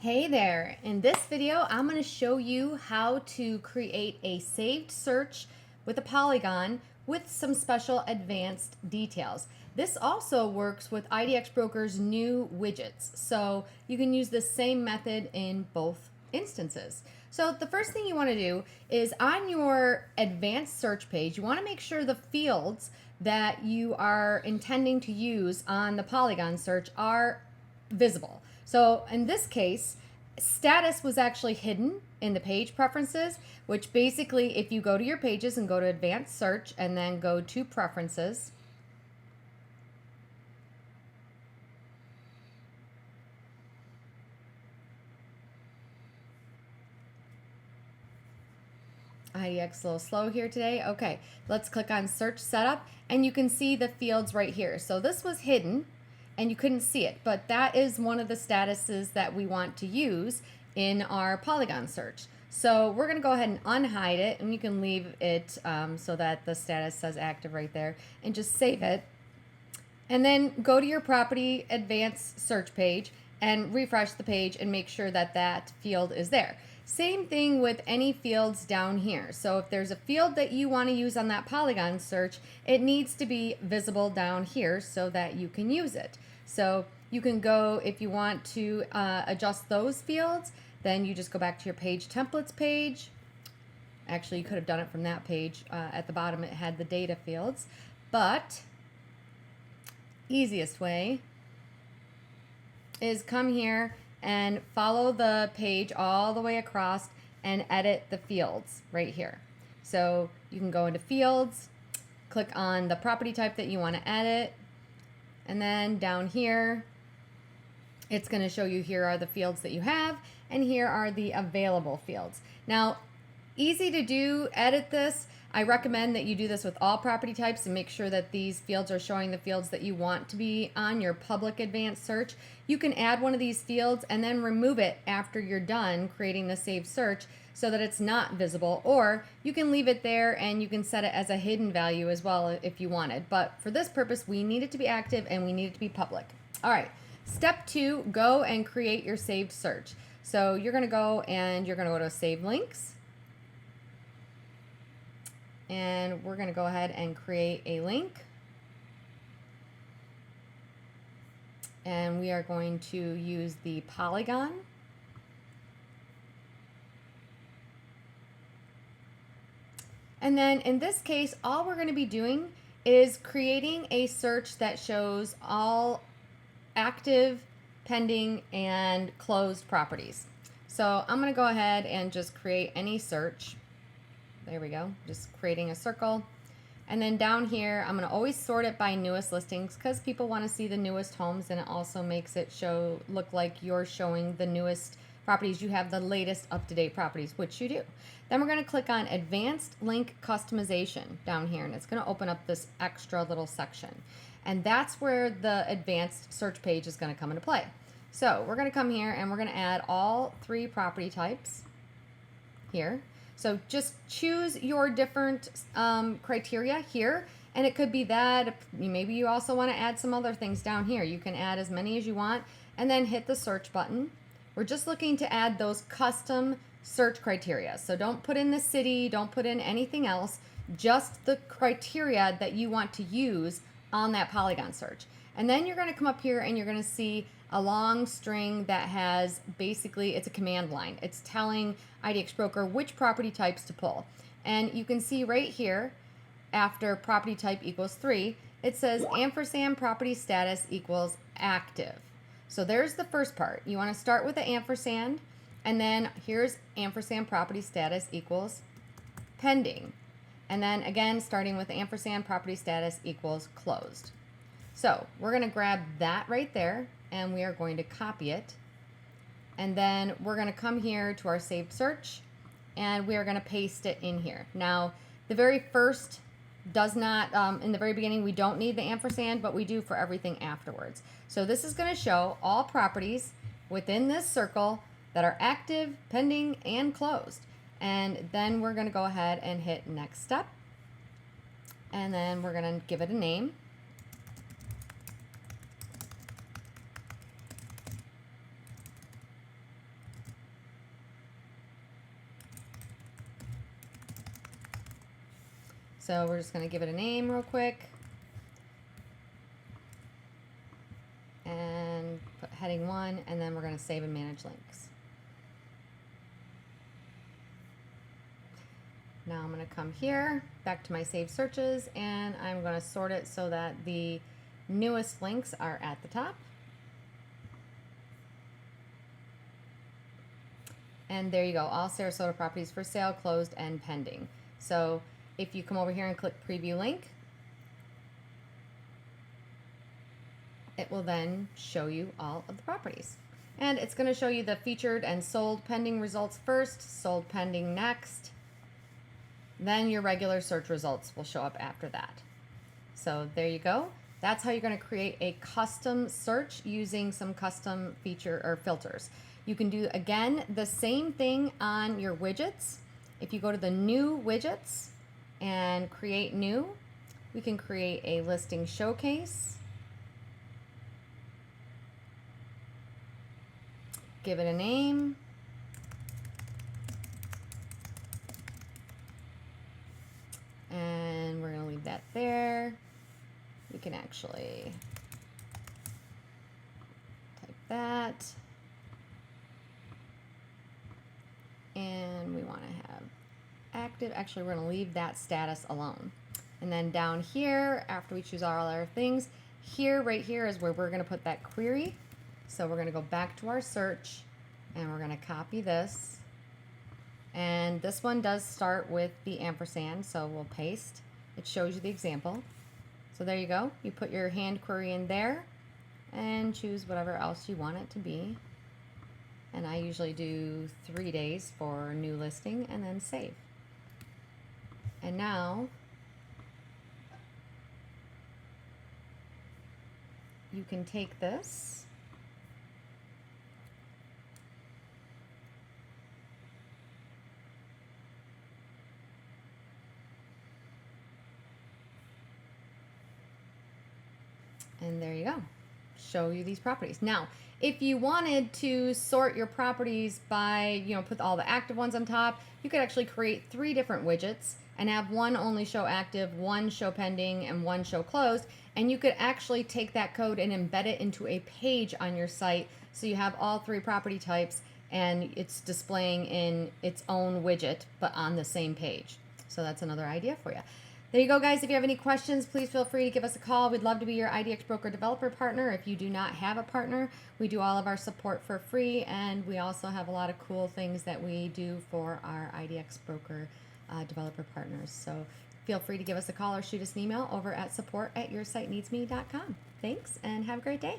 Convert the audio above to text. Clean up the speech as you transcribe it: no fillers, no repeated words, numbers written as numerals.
Hey there! In this video, I'm going to show you how to create a saved search with a Polygon with some special advanced details. This also works with IDXBroker's new widgets, so you can use the same method in both instances. So the first thing you want to do is on your advanced search page, you want to make sure the fields that you are intending to use on the Polygon search are visible. So in this case, status was actually hidden in the page preferences, which basically if you go to your pages and go to advanced search and then go to preferences, IDX a little slow here today. Okay, let's click on search setup and you can see the fields right here. So this was hidden and you couldn't see it, but that is one of the statuses that we want to use in our Polygon search. So we're going to go ahead and unhide it, and you can leave it so that the status says active right there, and just save it. And then go to your property advanced search page and refresh the page and make sure that that field is there. Same thing with any fields down here. So if there's a field that you want to use on that Polygon search, it needs to be visible down here so that you can use it. So you can go, if you want to adjust those fields, then you just go back to your page templates page. Actually, you could have done it from that page. At the bottom, it had the data fields. But easiest way is come here and follow the page all the way across and edit the fields right here. So you can go into fields, click on the property type that you want to edit, and then down here it's going to show you here are the fields that you have and here are the available fields. Now, easy to do, edit this. I recommend that you do this with all property types and make sure that these fields are showing the fields that you want to be on your public advanced search. You can add one of these fields and then remove it after you're done creating the saved search so that it's not visible, or you can leave it there and you can set it as a hidden value as well if you wanted. But for this purpose, we need it to be active and we need it to be public. All right, step 2, go and create your saved search. So you're going to go to Save Links. And we're going to go ahead and create a link. And we are going to use the Polygon. And then in this case, all we're going to be doing is creating a search that shows all active, pending, and closed properties. So I'm going to go ahead and just create any search. There we go, just creating a circle. And then down here, I'm going to always sort it by newest listings because people want to see the newest homes, and it also makes it look like you're showing the newest properties. You have the latest up-to-date properties, which you do. Then we're going to click on Advanced Link Customization down here, and it's going to open up this extra little section. And that's where the advanced search page is going to come into play. So we're going to come here and we're going to add all 3 property types here. So just choose your different criteria here, and it could be that maybe you also want to add some other things down here. You can add as many as you want and then hit the search button. We're just looking to add those custom search criteria. So don't put in the city, don't put in anything else, just the criteria that you want to use on that Polygon search. And then you're going to come up here and you're going to see a long string that has basically, it's a command line. It's telling IDXBroker which property types to pull. And you can see right here, after property type equals 3, it says ampersand property status equals active. So there's the first part. You want to start with the ampersand, and then here's ampersand property status equals pending. And then again, starting with ampersand property status equals closed. So we're going to grab that right there and we are going to copy it. And then we're going to come here to our saved search and we are going to paste it in here. Now, the very first does not, in the very beginning, we don't need the ampersand, but we do for everything afterwards. So this is going to show all properties within this circle that are active, pending, and closed. And then we're going to go ahead and hit next step. And then we're going to give it a name. So we're just going to give it a name real quick. And put heading 1, and then we're going to save and manage links. Now I'm going to come here, back to my saved searches, and I'm going to sort it so that the newest links are at the top. And there you go, all Sarasota properties for sale, closed, and pending. So if you come over here and click preview link, it will then show you all of the properties. And it's going to show you the featured and sold pending results first, sold pending next. Then your regular search results will show up after that. So there you go. That's how you're going to create a custom search using some custom feature or filters. You can do, again, the same thing on your widgets. If you go to the new widgets and create new, we can create a listing showcase. Give it a name. And we're going to leave that there. We can actually type that. And we want to have active. Actually, we're going to leave that status alone. And then down here, after we choose all our things, here, right here is where we're going to put that query. So we're going to go back to our search, and we're going to copy this. And this one does start with the ampersand, so we'll paste. It shows you the example. So there you go. You put your hand query in there and choose whatever else you want it to be. And I usually do 3 days for new listing and then save. And now you can take this and there you go. Show you these properties. Now, if you wanted to sort your properties by, put all the active ones on top, you could actually create 3 different widgets and have one only show active, one show pending, and one show closed. And you could actually take that code and embed it into a page on your site. So you have all 3 property types and it's displaying in its own widget, but on the same page. So that's another idea for you. There you go, guys. If you have any questions, please feel free to give us a call. We'd love to be your IDXBroker developer partner. If you do not have a partner, we do all of our support for free, and we also have a lot of cool things that we do for our IDXBroker developer partners. So feel free to give us a call or shoot us an email over at support@yoursiteneedsme.com. Thanks, and have a great day.